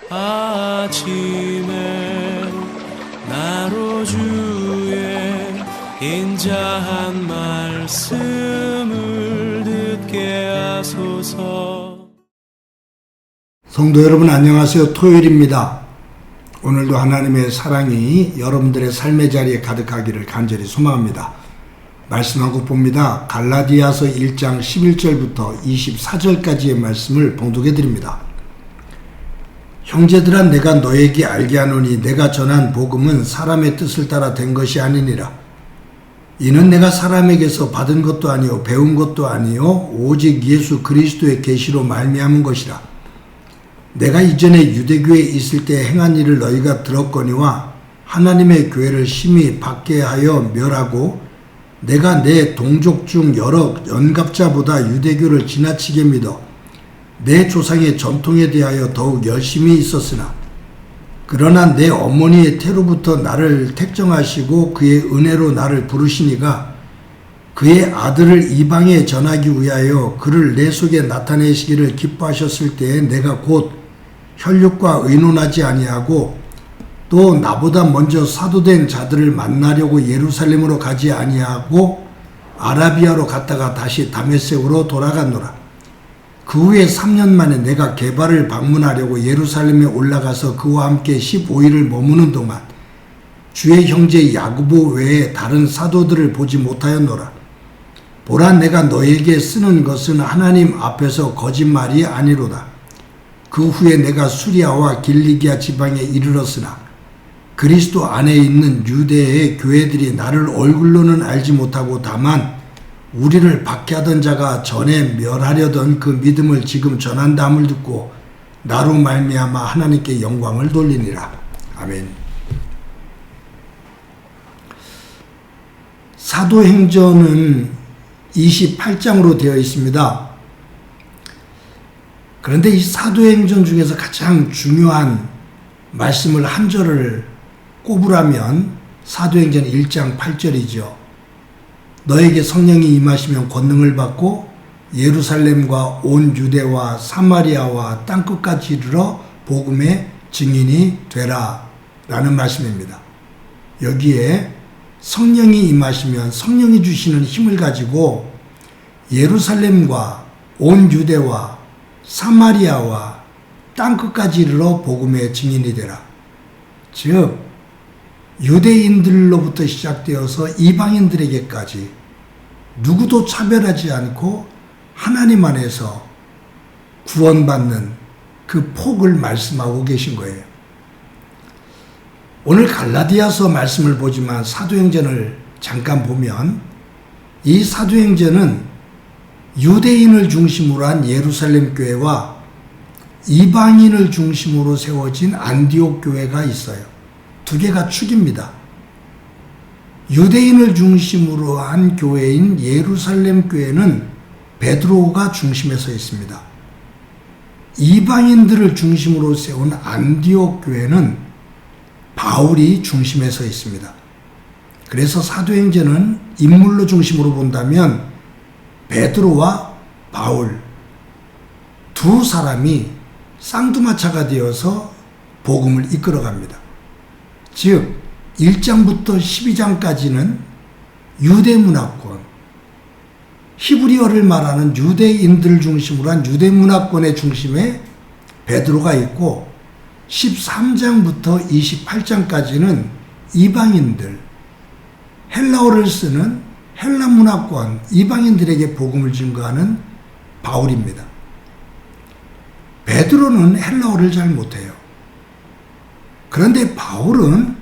아침에 나로 주의 인자한 말씀을 듣게 하소서. 성도 여러분 안녕하세요. 토요일입니다. 오늘도 하나님의 사랑이 여러분들의 삶의 자리에 가득하기를 간절히 소망합니다. 말씀 한 곡 봅니다. 갈라디아서 1장 11절부터 24절까지의 말씀을 봉독해 드립니다. 형제들아, 내가 너에게 알게 하노니 내가 전한 복음은 사람의 뜻을 따라 된 것이 아니니라. 이는 내가 사람에게서 받은 것도 아니요 배운 것도 아니요 오직 예수 그리스도의 계시로 말미암은 것이라. 내가 이전에 유대교에 있을 때 행한 일을 너희가 들었거니와 하나님의 교회를 심히 박해하여 멸하고 내가 내 동족 중 여러 연갑자보다 유대교를 지나치게 믿어 내 조상의 전통에 대하여 더욱 열심히 있었으나 그러나 내 어머니의 태로부터 나를 택정하시고 그의 은혜로 나를 부르시니가 그의 아들을 이방에 전하기 위하여 그를 내 속에 나타내시기를 기뻐하셨을 때에 내가 곧 혈육과 의논하지 아니하고 또 나보다 먼저 사도된 자들을 만나려고 예루살렘으로 가지 아니하고 아라비아로 갔다가 다시 다메섹으로 돌아갔노라. 그 후에 3년 만에 내가 게바를 방문하려고 예루살렘에 올라가서 그와 함께 15일을 머무는 동안 주의 형제 야고보 외에 다른 사도들을 보지 못하였노라. 보라, 내가 너에게 쓰는 것은 하나님 앞에서 거짓말이 아니로다. 그 후에 내가 수리아와 길리기아 지방에 이르렀으나 그리스도 안에 있는 유대의 교회들이 나를 얼굴로는 알지 못하고 다만 우리를 박해하던 자가 전에 멸하려던 그 믿음을 지금 전한다함을 듣고 나로 말미암아 하나님께 영광을 돌리니라. 아멘. 사도행전은 28장으로 되어 있습니다. 그런데 이 사도행전 중에서 가장 중요한 말씀을 한 절을 꼽으라면 사도행전 1장 8절이죠. 너에게 성령이 임하시면 권능을 받고 예루살렘과 온 유대와 사마리아와 땅끝까지 이르러 복음의 증인이 되라 라는 말씀입니다. 여기에 성령이 임하시면 성령이 주시는 힘을 가지고 예루살렘과 온 유대와 사마리아와 땅끝까지 이르러 복음의 증인이 되라. 즉 유대인들로부터 시작되어서 이방인들에게까지 누구도 차별하지 않고 하나님 안에서 구원받는 그 폭을 말씀하고 계신 거예요. 오늘 갈라디아서 말씀을 보지만 사도행전을 잠깐 보면 이 사도행전은 유대인을 중심으로 한 예루살렘 교회와 이방인을 중심으로 세워진 안디옥 교회가 있어요. 두 개가 축입니다. 유대인을 중심으로 한 교회인 예루살렘 교회는 베드로가 중심에 서 있습니다. 이방인들을 중심으로 세운 안디옥 교회는 바울이 중심에 서 있습니다. 그래서 사도행전은 인물로 중심으로 본다면 베드로와 바울 두 사람이 쌍두마차가 되어서 복음을 이끌어갑니다. 즉 1장부터 12장까지는 유대문화권, 히브리어를 말하는 유대인들 중심으로 한 유대문화권의 중심에 베드로가 있고 13장부터 28장까지는 이방인들, 헬라어를 쓰는 헬라문화권, 이방인들에게 복음을 증거하는 바울입니다. 베드로는 헬라어를 잘 못해요. 그런데 바울은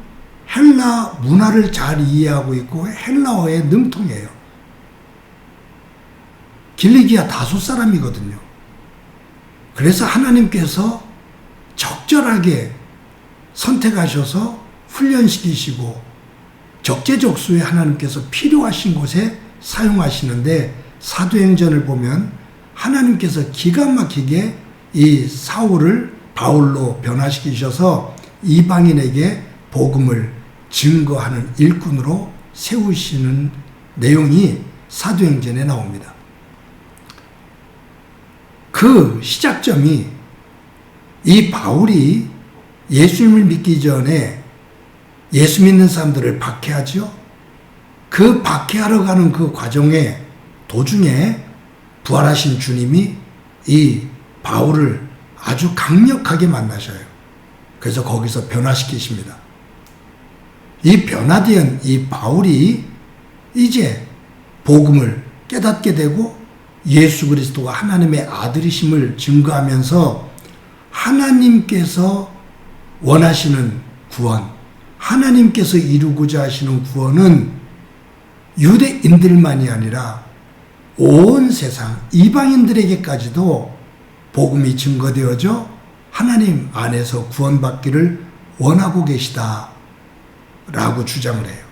헬라 문화를 잘 이해하고 있고 헬라어에 능통해요. 길리기아 다소 사람이거든요. 그래서 하나님께서 적절하게 선택하셔서 훈련시키시고 적재적소에 하나님께서 필요하신 곳에 사용하시는데 사도행전을 보면 하나님께서 기가 막히게 이 사울을 바울로 변화시키셔서 이방인에게 복음을 증거하는 일꾼으로 세우시는 내용이 사도행전에 나옵니다. 그 시작점이 이 바울이 예수님을 믿기 전에 예수 믿는 사람들을 박해하죠. 그 박해하러 가는 그 과정에 도중에 부활하신 주님이 이 바울을 아주 강력하게 만나셔요. 그래서 거기서 변화시키십니다. 이 변화된 이 바울이 이제 복음을 깨닫게 되고 예수 그리스도가 하나님의 아들이심을 증거하면서 하나님께서 원하시는 구원, 하나님께서 이루고자 하시는 구원은 유대인들만이 아니라 온 세상 이방인들에게까지도 복음이 증거되어져 하나님 안에서 구원받기를 원하고 계시다 라고 주장을 해요.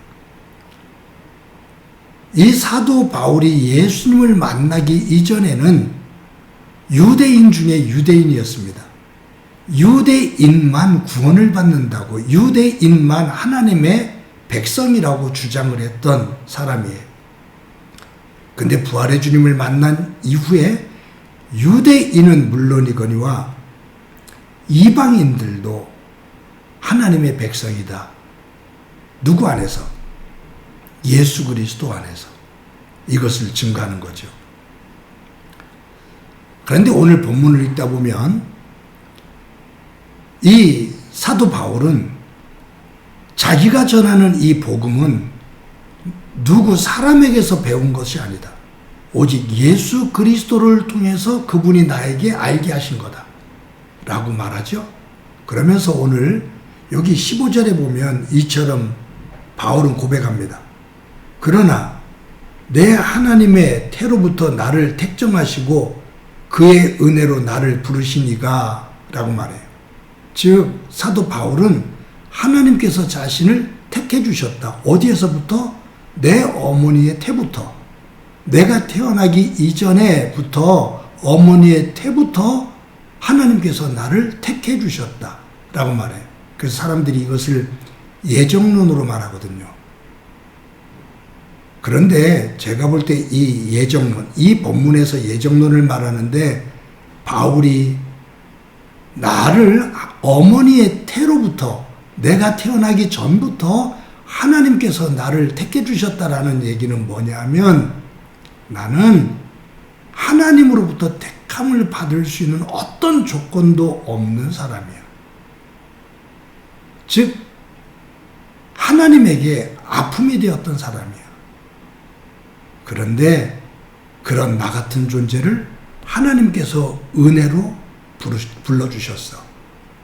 이 사도 바울이 예수님을 만나기 이전에는 유대인 중에 유대인이었습니다. 유대인만 구원을 받는다고, 유대인만 하나님의 백성이라고 주장을 했던 사람이에요. 근데 부활의 주님을 만난 이후에 유대인은 물론이거니와 이방인들도 하나님의 백성이다. 누구 안에서? 예수 그리스도 안에서. 이것을 증거하는 거죠. 그런데 오늘 본문을 읽다 보면 이 사도 바울은 자기가 전하는 이 복음은 누구 사람에게서 배운 것이 아니다. 오직 예수 그리스도를 통해서 그분이 나에게 알게 하신 거다 라고 말하죠. 그러면서 오늘 여기 15절에 보면 이처럼 바울은 고백합니다. 그러나 내 하나님의 태로부터 나를 택정하시고 그의 은혜로 나를 부르시니가 라고 말해요. 즉 사도 바울은 하나님께서 자신을 택해 주셨다. 어디에서부터? 내 어머니의 태부터, 내가 태어나기 이전에부터 어머니의 태부터 하나님께서 나를 택해 주셨다 라고 말해요. 그래서 사람들이 이것을 예정론으로 말하거든요. 그런데 제가 볼 때 이 예정론, 이 본문에서 예정론을 말하는데 바울이 나를 어머니의 태로부터, 내가 태어나기 전부터 하나님께서 나를 택해 주셨다라는 얘기는 뭐냐면 나는 하나님으로부터 택함을 받을 수 있는 어떤 조건도 없는 사람이야. 즉 하나님에게 아픔이 되었던 사람이야. 그런데 그런 나 같은 존재를 하나님께서 은혜로 불러주셨어.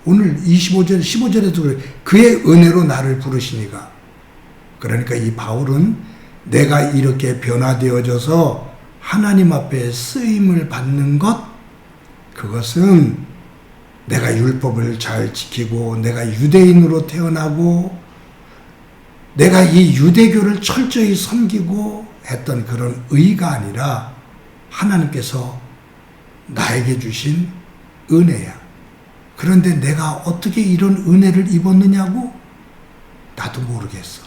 오늘 25절, 15절에도 그래. 그의 은혜로 나를 부르시니가. 그러니까 이 바울은 내가 이렇게 변화되어져서 하나님 앞에 쓰임을 받는 것, 그것은 내가 율법을 잘 지키고 내가 유대인으로 태어나고 내가 이 유대교를 철저히 섬기고 했던 그런 의가 아니라 하나님께서 나에게 주신 은혜야. 그런데 내가 어떻게 이런 은혜를 입었느냐고? 나도 모르겠어.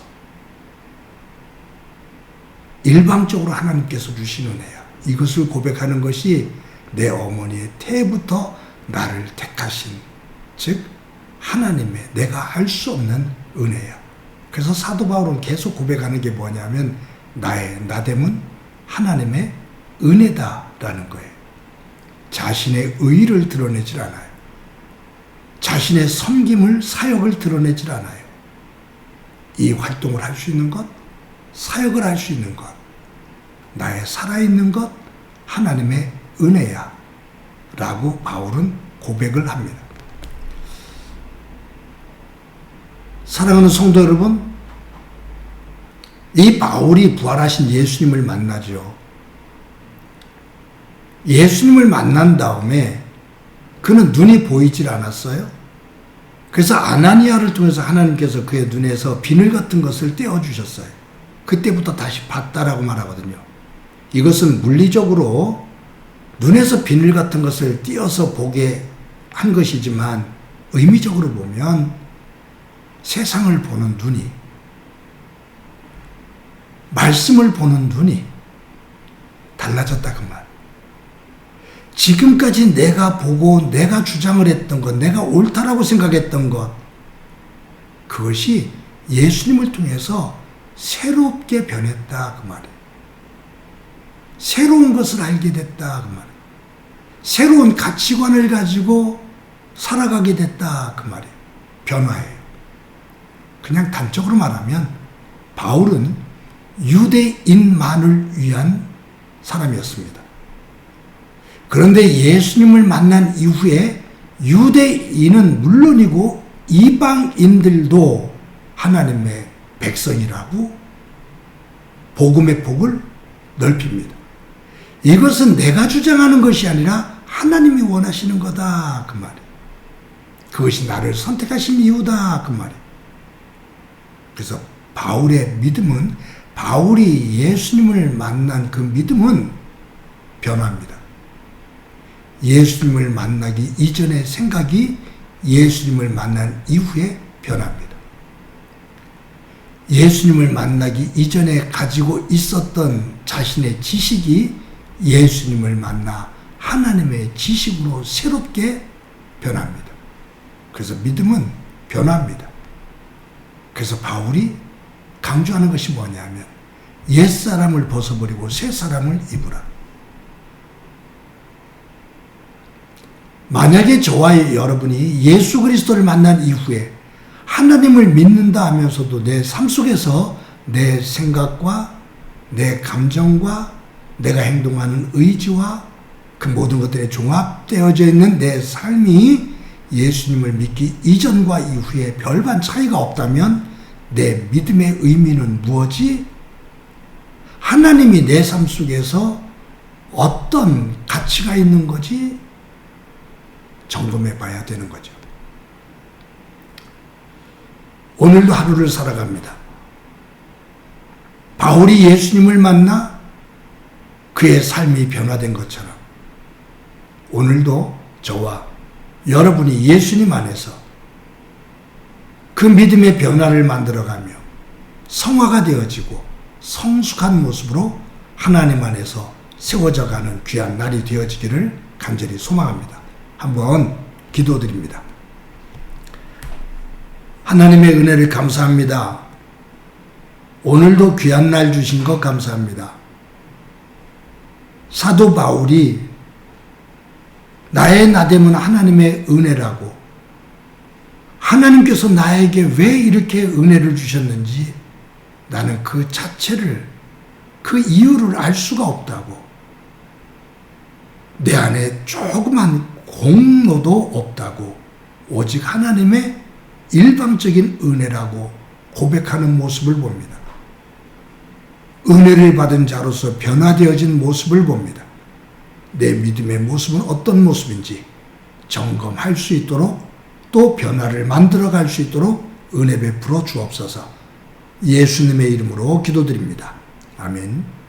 일방적으로 하나님께서 주신 은혜야. 이것을 고백하는 것이 내 어머니의 태부터 나를 택하신, 즉 하나님의 내가 알 수 없는 은혜야. 그래서 사도 바울은 계속 고백하는 게 뭐냐면 나의 나됨은 하나님의 은혜다라는 거예요. 자신의 의의를 드러내질 않아요. 자신의 섬김을, 사역을 드러내질 않아요. 이 활동을 할 수 있는 것, 사역을 할 수 있는 것, 나의 살아있는 것, 하나님의 은혜야 라고 바울은 고백을 합니다. 사랑하는 성도 여러분, 이 바울이 부활하신 예수님을 만나죠. 예수님을 만난 다음에 그는 눈이 보이질 않았어요. 그래서 아나니아를 통해서 하나님께서 그의 눈에서 비늘 같은 것을 떼어주셨어요. 그때부터 다시 봤다라고 말하거든요. 이것은 물리적으로 눈에서 비늘 같은 것을 띄어서 보게 한 것이지만 의미적으로 보면 세상을 보는 눈이, 말씀을 보는 눈이 달라졌다 그 말. 지금까지 내가 보고 내가 주장을 했던 것, 내가 옳다라고 생각했던 것, 그것이 예수님을 통해서 새롭게 변했다 그 말이에요. 새로운 것을 알게 됐다 그 말이에요. 새로운 가치관을 가지고 살아가게 됐다 그 말이에요. 변화예요. 그냥 단적으로 말하면 바울은 유대인만을 위한 사람이었습니다. 그런데 예수님을 만난 이후에 유대인은 물론이고 이방인들도 하나님의 백성이라고 복음의 폭을 넓힙니다. 이것은 내가 주장하는 것이 아니라 하나님이 원하시는 거다 그 말이에요. 그것이 나를 선택하신 이유다 그 말이에요. 그래서 바울의 믿음은, 바울이 예수님을 만난 그 믿음은 변합니다. 예수님을 만나기 이전의 생각이 예수님을 만난 이후에 변합니다. 예수님을 만나기 이전에 가지고 있었던 자신의 지식이 예수님을 만나 하나님의 지식으로 새롭게 변합니다. 그래서 믿음은 변합니다. 그래서 바울이 강조하는 것이 뭐냐면 옛사람을 벗어버리고 새사람을 입으라. 만약에 저와 여러분이 예수 그리스도를 만난 이후에 하나님을 믿는다 하면서도 내 삶 속에서 내 생각과 내 감정과 내가 행동하는 의지와 그 모든 것들에 종합되어져 있는 내 삶이 예수님을 믿기 이전과 이후에 별반 차이가 없다면 내 믿음의 의미는 무엇이? 하나님이 내 삶 속에서 어떤 가치가 있는 거지? 점검해 봐야 되는 거죠. 오늘도 하루를 살아갑니다. 바울이 예수님을 만나 그의 삶이 변화된 것처럼 오늘도 저와 여러분이 예수님 안에서 그 믿음의 변화를 만들어가며 성화가 되어지고 성숙한 모습으로 하나님 안에서 세워져가는 귀한 날이 되어지기를 간절히 소망합니다. 한번 기도드립니다. 하나님의 은혜를 감사합니다. 오늘도 귀한 날 주신 것 감사합니다. 사도 바울이 나의 나됨은 하나님의 은혜라고, 하나님께서 나에게 왜 이렇게 은혜를 주셨는지 나는 그 자체를, 그 이유를 알 수가 없다고, 내 안에 조그만 공로도 없다고 오직 하나님의 일방적인 은혜라고 고백하는 모습을 봅니다. 은혜를 받은 자로서 변화되어진 모습을 봅니다. 내 믿음의 모습은 어떤 모습인지 점검할 수 있도록, 또 변화를 만들어갈 수 있도록 은혜 베풀어 주옵소서. 예수님의 이름으로 기도드립니다. 아멘.